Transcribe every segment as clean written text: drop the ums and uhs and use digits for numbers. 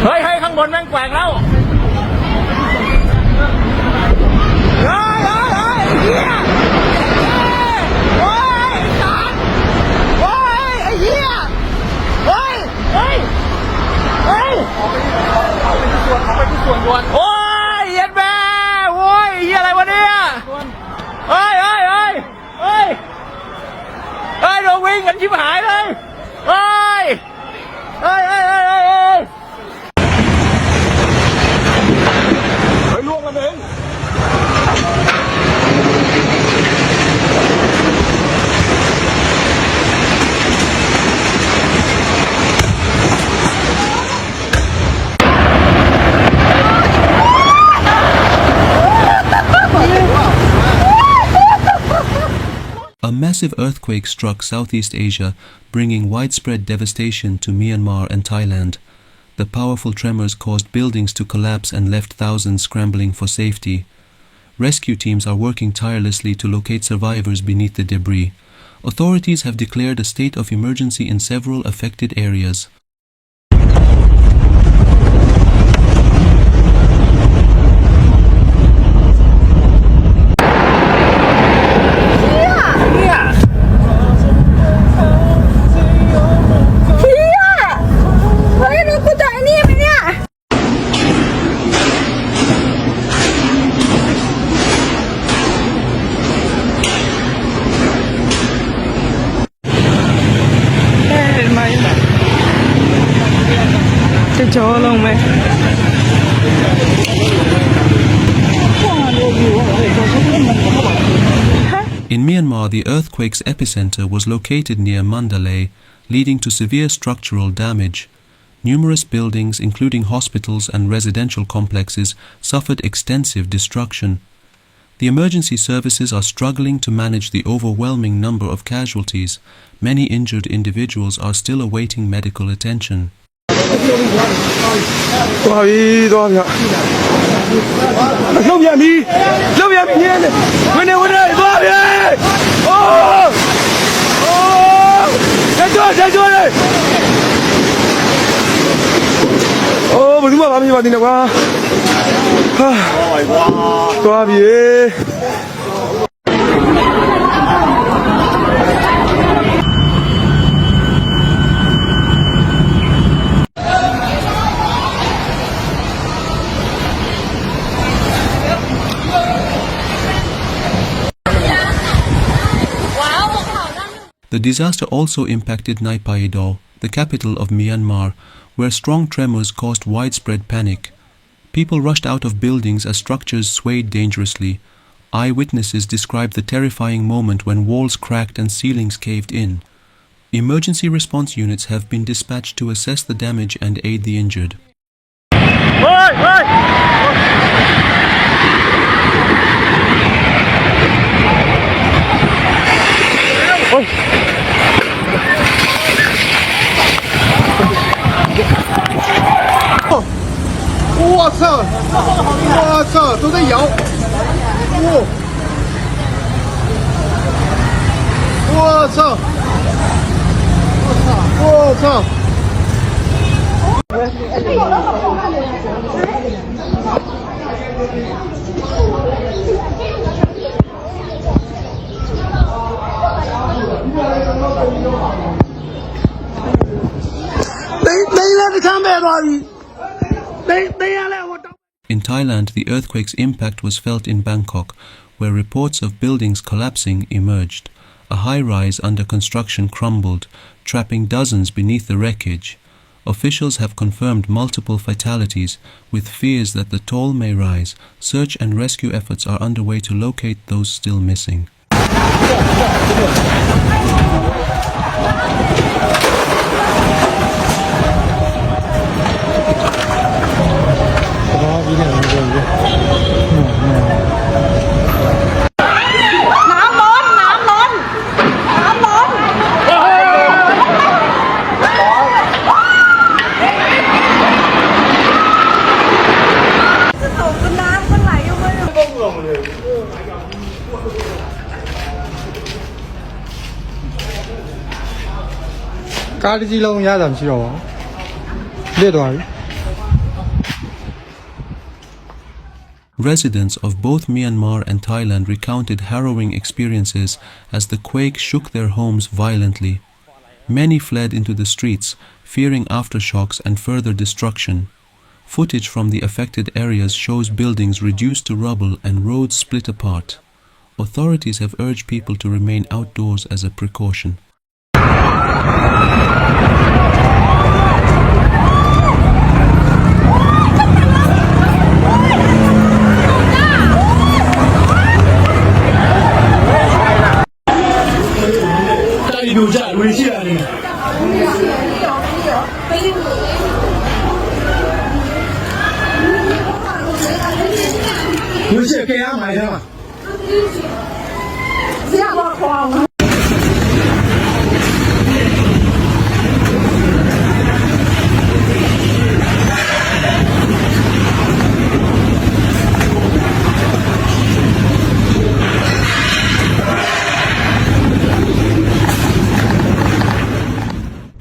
เฮ้ยข้างบนแม่งแกว่งแล้วเฮ้ยเฮียโอ้ยสัตว์โอ้ยไอ้เฮียเฮ้ยเอาไปที่ส่วนด่วนโอ้ยเย็นแม่โอ้ยเฮียอะไรวะเนี่ยเฮ้ยโดนวิ่งกันชิบหายเลยเฮ้ยล่วงกันเอง A massive earthquake struck Southeast Asia, bringing widespread devastation to Myanmar and Thailand. The powerful tremors caused buildings to collapse and left thousands scrambling for safety. Rescue teams are working tirelessly to locate survivors beneath the debris. Authorities have declared a state of emergency in several affected areas. In Myanmar, the earthquake's epicenter was located near Mandalay, leading to severe structural damage. Numerous buildings, including hospitals and residential complexes, suffered extensive destruction. The emergency services are struggling to manage the overwhelming number of casualties. Many injured individuals are still awaiting medical attention. The disaster also impacted Naypyidaw, the capital of Myanmar, where strong tremors caused widespread panic. People rushed out of buildings as structures swayed dangerously. Eyewitnesses described the terrifying moment when walls cracked and ceilings caved in. Emergency response units have been dispatched to assess the damage and aid the injured. In Thailand, the earthquake's impact was felt in Bangkok, where reports of buildings collapsing emerged. A high-rise under construction crumbled, trapping dozens beneath the wreckage. Officials have confirmed multiple fatalities, with fears that the toll may rise. Search and rescue efforts are underway to locate those still missing. Car ကြီးလုံးရတာမရှိတော့ပါဘူးလစ်သွားပြီ Residents of both Myanmar and Thailand recounted harrowing experiences as the quake shook their homes violently. Many fled into the streets, fearing aftershocks and further destruction. Footage from the affected areas shows buildings reduced to rubble and roads split apart. Authorities have urged people to remain outdoors as a precaution.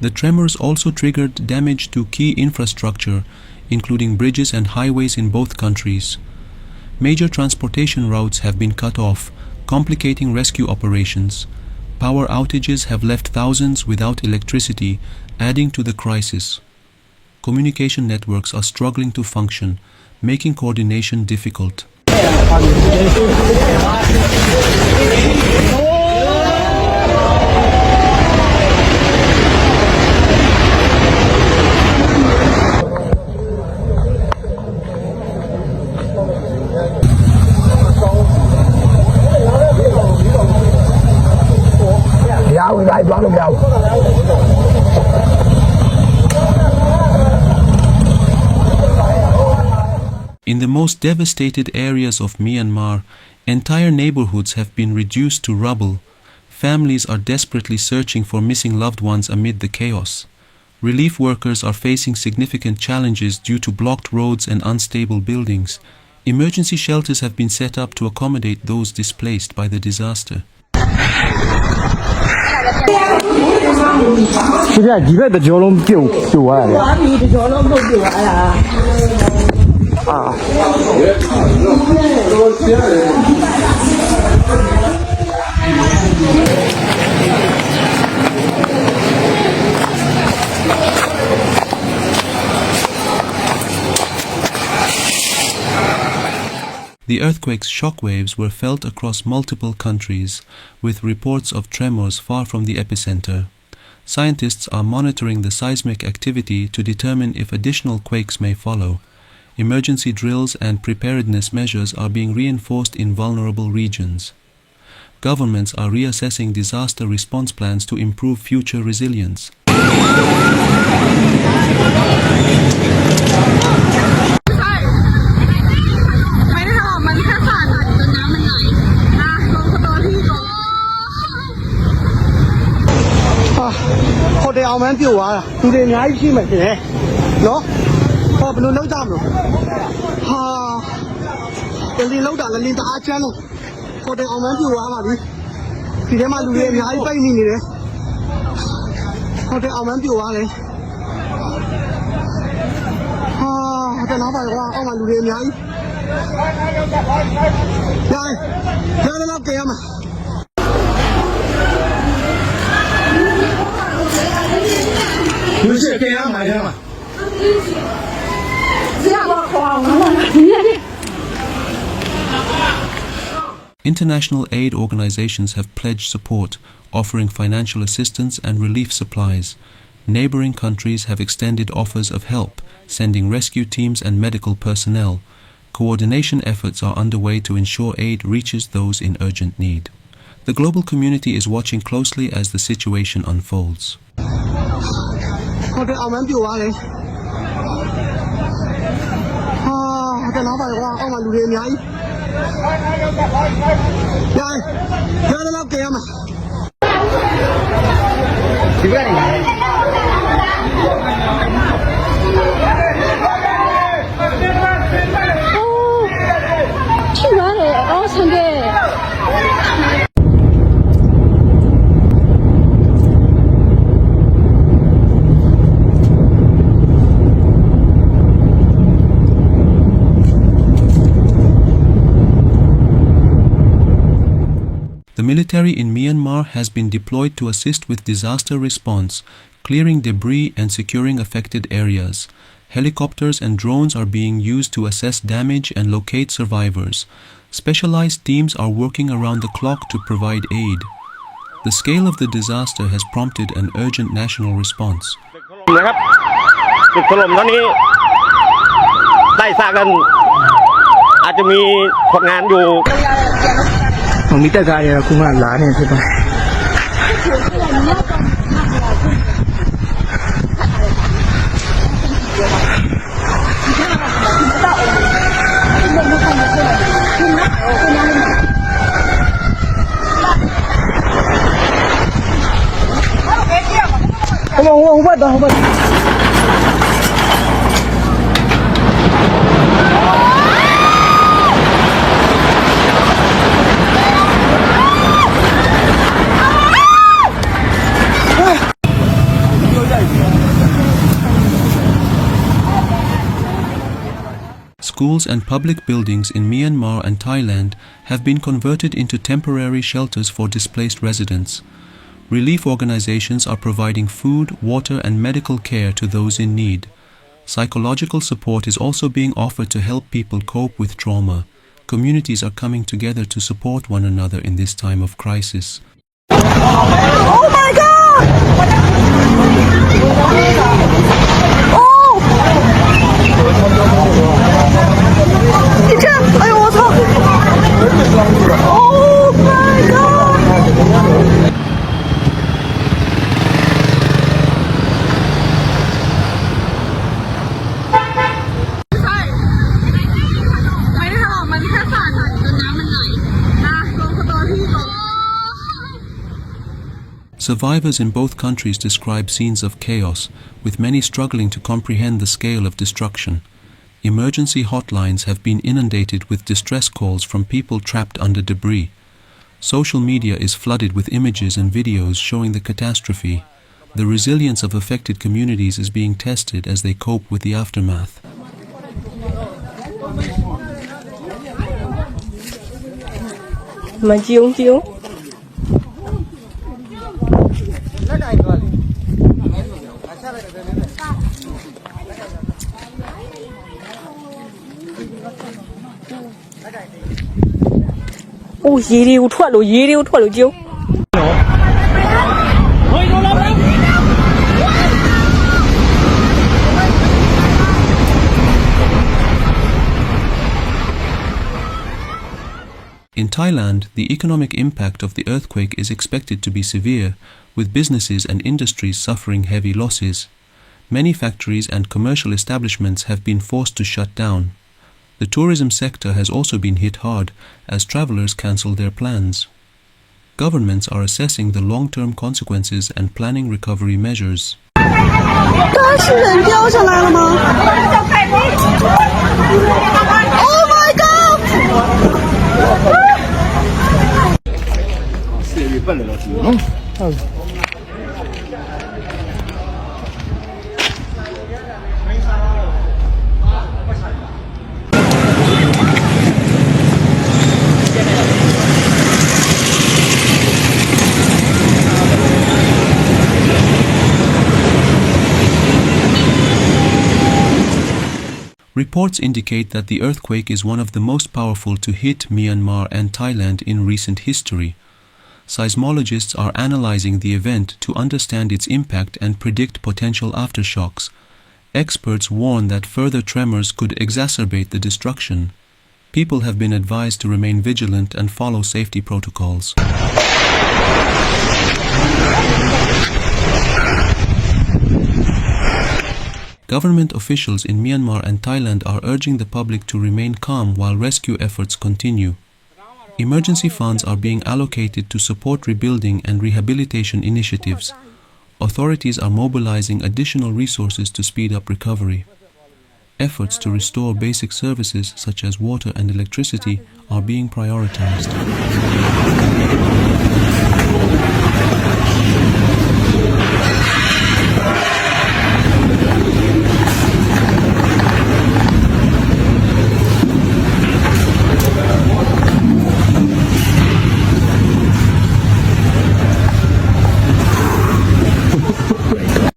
The tremors also triggered damage to key infrastructure, including bridges and highways in both countries. Major transportation routes have been cut off, complicating rescue operations. Power outages have left thousands without electricity, adding to the crisis. Communication networks are struggling to function, making coordination difficult. In the most devastated areas of Myanmar, entire neighborhoods have been reduced to rubble. Families are desperately searching for missing loved ones amid the chaos. Relief workers are facing significant challenges due to blocked roads and unstable buildings. Emergency shelters have been set up to accommodate those displaced by the disaster. 现在几百的蛟龙丢完了。啊。The earthquake's shockwaves were felt across multiple countries, with reports of tremors far from the epicenter. Scientists are monitoring the seismic activity to determine if additional quakes may follow. Emergency drills and preparedness measures are being reinforced in vulnerable regions. Governments are reassessing disaster response plans to improve future resilience. International aid organizations have pledged support, offering financial assistance and relief supplies. Neighboring countries have extended offers of help, sending rescue teams and medical personnel. Coordination efforts are underway to ensure aid reaches those in urgent need. The global community is watching closely as the situation unfolds. military in Myanmar has been deployed to assist with disaster response, clearing debris and securing affected areas. Helicopters and drones are being used to assess damage and locate survivors. Specialized teams are working around the clock to provide aid. The scale of the disaster has prompted an urgent national response. นะครับจุดถล่มตอนนี้ได้สร้างกันอาจจะมีคนงานอยู่ ผมมีแต่การเนี่ยคุณมาหลานเนี่ยใช่ปะ không bắt đâu không bắt Schools and public buildings in Myanmar and Thailand have been converted into temporary shelters for displaced residents. Relief organizations are providing food, water and medical care to those in need. Psychological support is also being offered to help people cope with trauma. Communities are coming together to support one another in this time of crisis. Oh my God! Oh! 你这，哎呦我操 ！Oh my God! ใช่ไม่ได้ทะเลาะมันแค่สาดจนน้ำมันไหลนะลงสตอรี่ก่อน Survivors in both countries describe scenes of chaos, with many struggling to comprehend the scale of destruction. Emergency hotlines have been inundated with distress calls from people trapped under debris. Social media is flooded with images and videos showing the catastrophe. The resilience of affected communities is being tested as they cope with the aftermath. Mà chiếu chiếu Ôi dì điêu thoát rồi chiếu In Thailand, the economic impact of the earthquake is expected to be severe, with businesses and industries suffering heavy losses. Many factories and commercial establishments have been forced to shut down. The tourism sector has also been hit hard as travelers cancel their plans. Governments are assessing the long-term consequences and planning recovery measures. 刚是人掉下来了吗 ？Oh my God！ Reports indicate that the earthquake is one of the most powerful to hit Myanmar and Thailand in recent history. Seismologists are analyzing the event to understand its impact and predict potential aftershocks. Experts warn that further tremors could exacerbate the destruction. People have been advised to remain vigilant and follow safety protocols. Government officials in Myanmar and Thailand are urging the public to remain calm while rescue efforts continue. Emergency funds are being allocated to support rebuilding and rehabilitation initiatives. Authorities are mobilizing additional resources to speed up recovery. Efforts to restore basic services such as water and electricity are being prioritized.